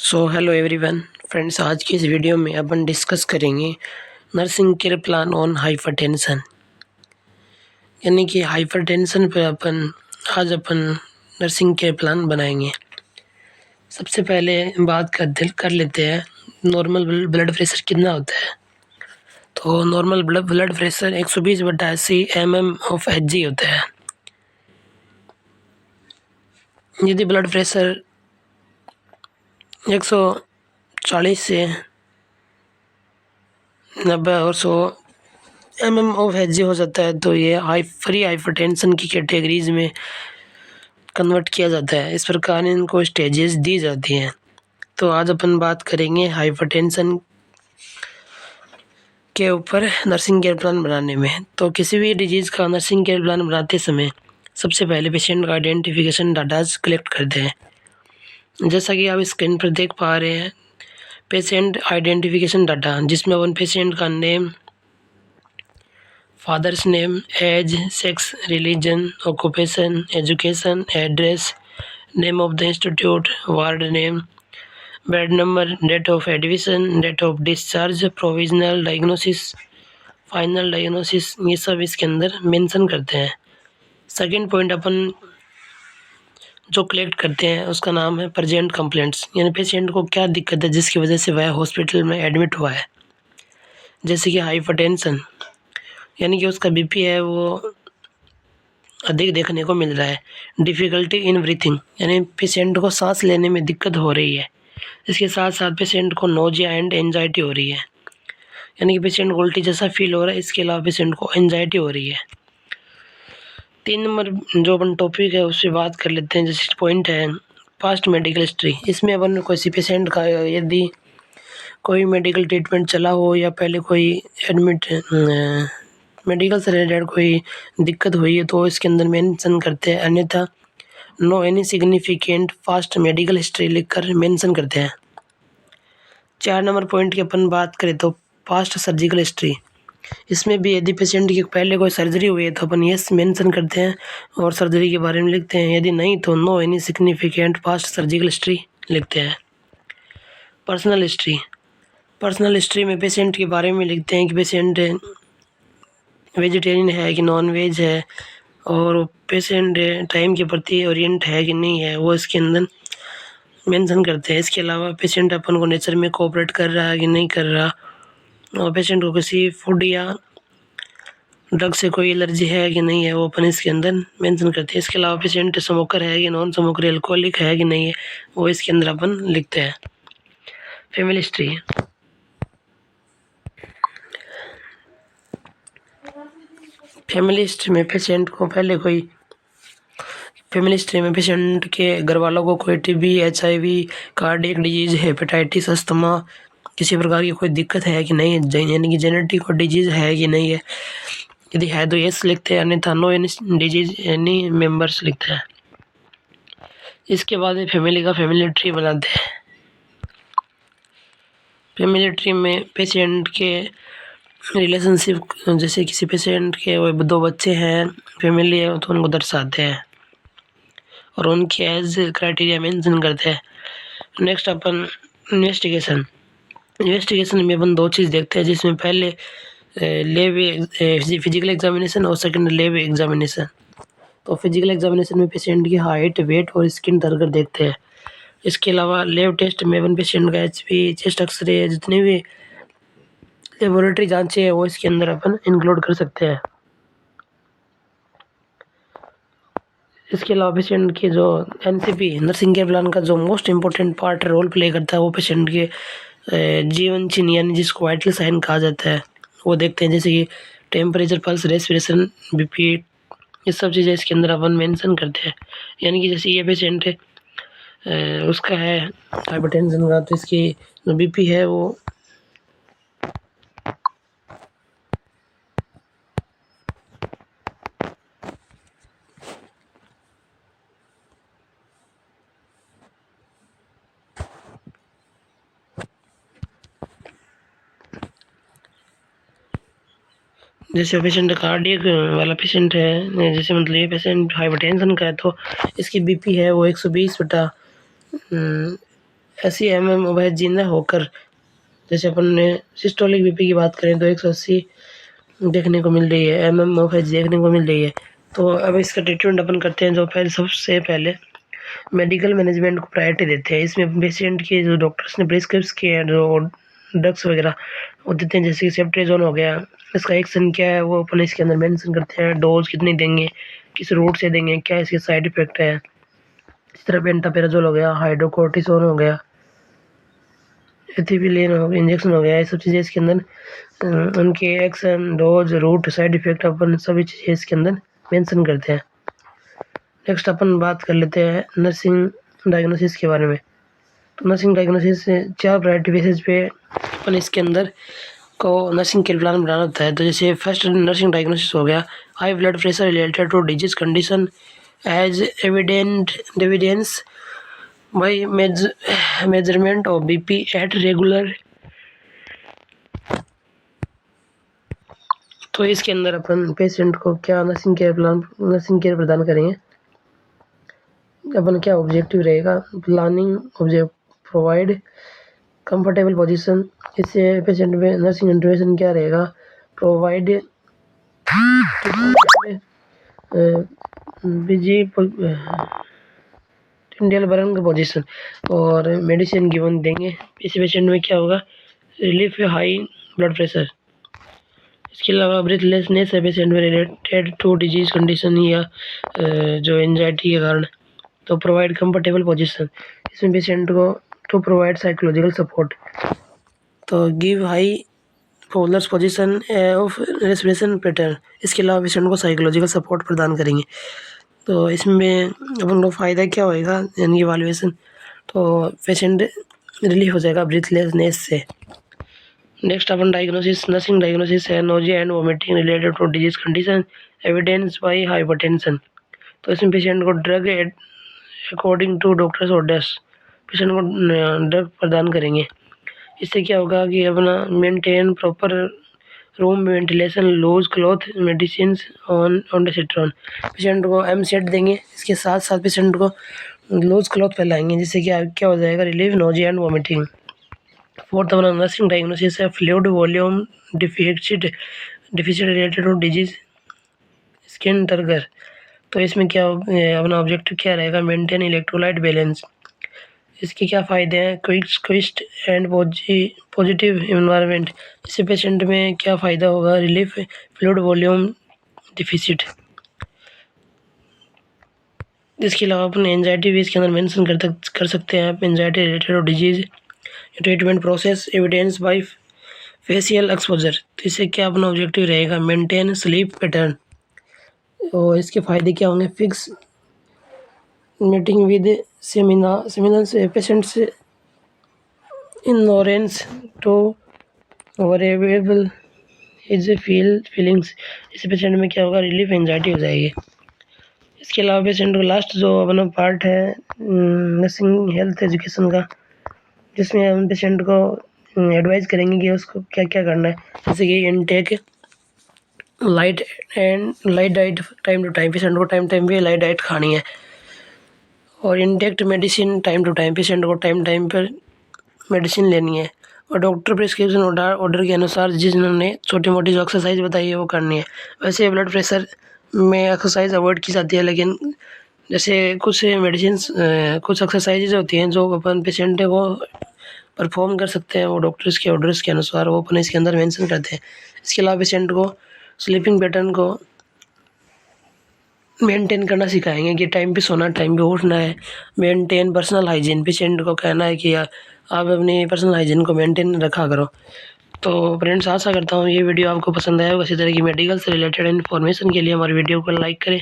Hello everyone friends, आज की इस वीडियो में अपन डिस्कस करेंगे nursing care plan on hypertension. यानी कि हाइपरटेंशन पे आज अपन नर्सिंग केयर प्लान बनाएंगे। सबसे पहले बात कर लेते हैं नॉर्मल ब्लड प्रेशर कितना होता है। तो नॉर्मल ब्लड प्रेशर 120/80 mm/Hg होता है। यदि ब्लड प्रेशर 140 से 90 और 100 mm/Hg हो जाता है तो ये हाइपरटेंशन की कैटेगरीज में कन्वर्ट किया जाता है। इस प्रकार इनको स्टेजेस दी जाती हैं। तो आज अपन बात करेंगे हाइपरटेंशन के ऊपर नर्सिंग केयर प्लान बनाने में। तो किसी भी डिजीज़ का नर्सिंग केयर प्लान बनाते समय सबसे पहले पेशेंट का आइडेंटिफिकेशन डाटाज कलेक्ट करते हैं। जैसा कि आप स्क्रीन पर देख पा रहे हैं, पेशेंट आइडेंटिफिकेशन डाटा, जिसमें अपन पेशेंट का name, father's name, age, sex, religion, occupation, education, address, name of the institute, ward name, bed number, date of admission, date of discharge, provisional diagnosis, final diagnosis, ये सब इसके अंदर mention करते हैं। Second point अपन जो collect करते हैं उसका नाम है प्रेजेंट कंप्लेंट्स, यानी पेशेंट को क्या दिक्कत है जिसकी वजह से वह हॉस्पिटल में एडमिट हुआ है। जैसे कि हाइपरटेंशन, यानी कि उसका बीपी है वो अधिक देखने को मिल रहा है। डिफ़िकल्टी इन ब्रीथिंग, यानी पेशेंट को सांस लेने में दिक्कत हो रही है। इसके साथ साथ पेशेंट को नोजिया एंड एंजाइटी हो रही है, यानी कि पेशेंट को उल्टी जैसा फील हो रहा है। इसके अलावा पेशेंट को एंजाइटी हो रही है। 3 नंबर जो अपन टॉपिक है उस पर बात कर लेते हैं। जैसे पॉइंट है पास्ट मेडिकल हिस्ट्री। इसमें अपन किसी पेशेंट का यदि कोई मेडिकल ट्रीटमेंट चला हो या पहले कोई एडमिट मेडिकल से रिलेटेड कोई दिक्कत हुई है तो इसके अंदर मेंशन करते हैं, अन्यथा no any significant past medical history लिखकर मेंशन करते हैं। 4 नंबर पॉइंट की अपन बात करें तो पास्ट सर्जिकल हिस्ट्री। इसमें भी यदि पेशेंट की पहले कोई सर्जरी हुई है तो अपन यस मेंशन करते हैं और सर्जरी के बारे में लिखते हैं। यदि नहीं तो no any significant past surgical history लिखते हैं। पर्सनल हिस्ट्री में पेशेंट के बारे में लिखते हैं कि पेशेंट वेजिटेरियन है कि नॉन वेज है, और पेशेंट टाइम के प्रति ओरिएंट है कि नहीं है, वो इसके अंदर मेंशन करते हैं। इसके अलावा पेशेंट अपन को नेचर में कोऑपरेट कर रहा है कि नहीं कर रहा, और पेशेंट को किसी फूड या ड्रग से कोई एलर्जी है कि नहीं है, वो अपन इसके अंदर मेंशन करते हैं। इसके अलावा पेशेंट स्मोकर है कि नॉन स्मोकर, एल्कोहलिक है कि नहीं है, वो इसके अंदर अपन लिखते हैं। फैमिली हिस्ट्री में पेशेंट को पहले कोई फैमिली हिस्ट्री में पेशेंट के घर वालों को कोई TB, HIV, cardiac disease, hepatitis, asthma, किसी प्रकार की कोई दिक्कत है कि नहीं है, यानी कि जेनेटिक कोई डिजीज है कि नहीं है। यदि है तो यस लिखते हैं, अन्यथा no any disease any members लिखते हैं। इसके बाद फैमिली का फैमिली ट्री बनाते हैं। फैमिली ट्री में पेशेंट के रिलेशनशिप, जैसे किसी पेशेंट के 2 बच्चे हैं, फैमिली है, तो उनको दर्शाते हैं और उनकी एज क्राइटेरिया मेंशन करते हैं। नेक्स्ट अपन इन्वेस्टिगेशन में अपन 2 चीज़ देखते हैं, जिसमें पहले लैब फिजिकल एग्जामिनेशन और सेकंड लैब एग्जामिनेशन। तो फिजिकल एग्जामिनेशन में पेशेंट की हाइट, वेट और स्किन धरकर देखते हैं। इसके अलावा लैब टेस्ट में अपन पेशेंट का HP, चेस्ट एक्सरे, जितनी भी लेबोरेटरी जांचें हैं वो इसके अंदर अपन इंक्लूड कर सकते हैं। इसके अलावा पेशेंट के जो NCP नर्सिंग केयर प्लान का जो most important part role play करता है वो पेशेंट के जीवन चिन्ह, यानी जिसको वाइटल साइन कहा जाता है, वो देखते हैं। जैसे कि टेम्परेचर, पल्स, रेस्पिरेशन, BP, ये सब चीज़ें इसके अंदर अपन मेंशन करते हैं। यानी कि जैसे ये पेशेंट है उसका है हाइपरटेंशन का, तो इसकी जो BP है वो जैसे पेशेंट कार्डियक वाला पेशेंट है, जैसे मतलब ये पेशेंट हाइपरटेंशन का है तो इसकी BP है वो 120/80 80 mm जिंदा होकर, जैसे अपन ने सिस्टोलिक बीपी की बात करें तो 180 देखने को मिल रही है, देखने को मिल रही है। तो अब इसका ट्रीटमेंट अपन करते हैं। जो पहले सबसे पहले मेडिकल मैनेजमेंट को प्रायोरिटी देते हैं। इसमें पेशेंट के जो डॉक्टर्स ने प्रिस्क्राइब किए हैं जो ड्रग्स वगैरह वो देते हैं, जैसे कि सेफ्ट्रेजोन हो गया, इसका एक्शन क्या है वो अपन इसके अंदर मेंशन करते हैं, डोज कितनी देंगे, किस रूट से देंगे, क्या इसके साइड इफेक्ट है। इस तरह पेंटापेराजोल हो गया, हाइड्रोकोर्टिसोन हो गया, एथिलीन हो गया, इंजेक्शन हो गया, ये सब चीज़ें इसके अंदर उनके action, dose, route, side effect अपन सभी चीज़ें इसके अंदर मेंशन करते हैं। नेक्स्ट अपन बात कर लेते हैं नर्सिंग डायग्नोसिस के बारे में। तो नर्सिंग डायग्नोसिस 4 प्रायोरिटी बेसिस पे अपन इसके अंदर को नर्सिंग केयर प्लान बनाना होता है। तो जैसे फर्स्ट नर्सिंग डायग्नोसिस हो गया, high blood pressure related to disease condition as evidence by measurement of BP at regular. तो इसके अंदर अपन पेशेंट को क्या नर्सिंग केयर प्रदान करेंगे, अपन क्या ऑब्जेक्टिव रहेगा, planning object provide comfortable position. इससे पेशेंट में नर्सिंग इंटरवेंशन क्या रहेगा, प्रोवाइड इंडियल बर्न का पोजीशन और मेडिसिन गिवन देंगे। इस पेशेंट में क्या होगा, रिलीफ हाई ब्लड प्रेशर। इसके अलावा ब्रीथलेसनेस है पेशेंट में रिलेटेड टू डिजीज कंडीशन या जो एंजाइटी के कारण, तो प्रोवाइड कंफर्टेबल पोजीशन। इसमें पेशेंट को टू प्रोवाइड साइकोलॉजिकल सपोर्ट, तो give high Fowler's position of respiration pattern. इसके अलावा पेशेंट को साइकोलॉजिकल सपोर्ट प्रदान करेंगे। तो इसमें अपन को फ़ायदा क्या होएगा, यानी इवाल्यूएशन, तो पेशेंट रिलीफ हो जाएगा ब्रीथलेसनेस से। नेक्स्ट अपन डायग्नोसिस, नर्सिंग डायग्नोसिस है nausea and vomiting related to disease condition evidence by hypertension. तो इसमें पेशेंट को drug according to doctor's orders patient को ड्रग प्रदान करेंगे। इससे क्या होगा कि अपना maintain proper room ventilation, loose cloth medicine on ondansetron. Patient को एम सेट देंगे, इसके साथ साथ पेशेंट को लूज क्लॉथ फैलाएंगे, जिससे क्या हो जाएगा, relief nausea and vomiting. Fourth अपना नर्सिंग डायग्नोसिस है fluid volume deficit related to disease skin turgor. तो इसमें क्या अपना ऑब्जेक्टिव क्या रहेगा, मेंटेन इलेक्ट्रोलाइट बैलेंस। इसके क्या फ़ायदे हैं, क्विस्ट एंड पॉजिटिव एनवायरनमेंट। इससे पेशेंट में क्या फ़ायदा होगा, रिलीफ फ्लूइड वॉल्यूम डिफिसिट। इसके अलावा अपन एंजाइटी भी इसके अंदर मेंशन कर सकते हैं आप, anxiety related disease treatment process evidence bye facial exposure. तो इससे क्या अपना ऑब्जेक्टिव रहेगा, मेंटेन स्लीप पैटर्न। और इसके फ़ायदे क्या होंगे, fix meeting with seminals patients ignorance to verbal is feelings. इस पेशेंट में क्या होगा, रिलीफ एंजाइटी हो जाएगी। इसके अलावा पेशेंट को लास्ट जो अपना पार्ट है नर्सिंग हेल्थ एजुकेशन का, जिसमें हम पेशेंट को एडवाइस करेंगे कि उसको क्या क्या करना है, जैसे कि intake light diet time to time, patient को टाइम पे लाइट डाइट खानी है, और intact medicine time to time, patient को टाइम पर मेडिसिन लेनी है, और डॉक्टर प्रिस्क्रिप्शन ऑर्डर के अनुसार जिन्होंने छोटी मोटी जो एक्सरसाइज बताई है वो करनी है। वैसे ब्लड प्रेशर में एक्सरसाइज अवॉइड की जाती है, लेकिन जैसे कुछ मेडिसिन कुछ एक्सरसाइजेज होती हैं जो अपन पेशेंट को परफॉर्म कर सकते हैं, वो डॉक्टर्स के ऑर्डर्स के अनुसार वो अपन इसके अंदर मेंशन करते हैं। इसके अलावा पेशेंट को स्लीपिंग पैटर्न को मेंटेन करना सिखाएंगे कि टाइम पे सोना, टाइम पे उठना है। मेंटेन पर्सनल हाइजीन, पेशेंट को कहना है कि आप अपनी पर्सनल हाइजीन को मेंटेन रखा करो। तो फ्रेंड्स, आशा करता हूँ ये वीडियो आपको पसंद आया होगा। इसी तरह की मेडिकल से रिलेटेड इन्फॉर्मेशन के लिए हमारी वीडियो को लाइक करें,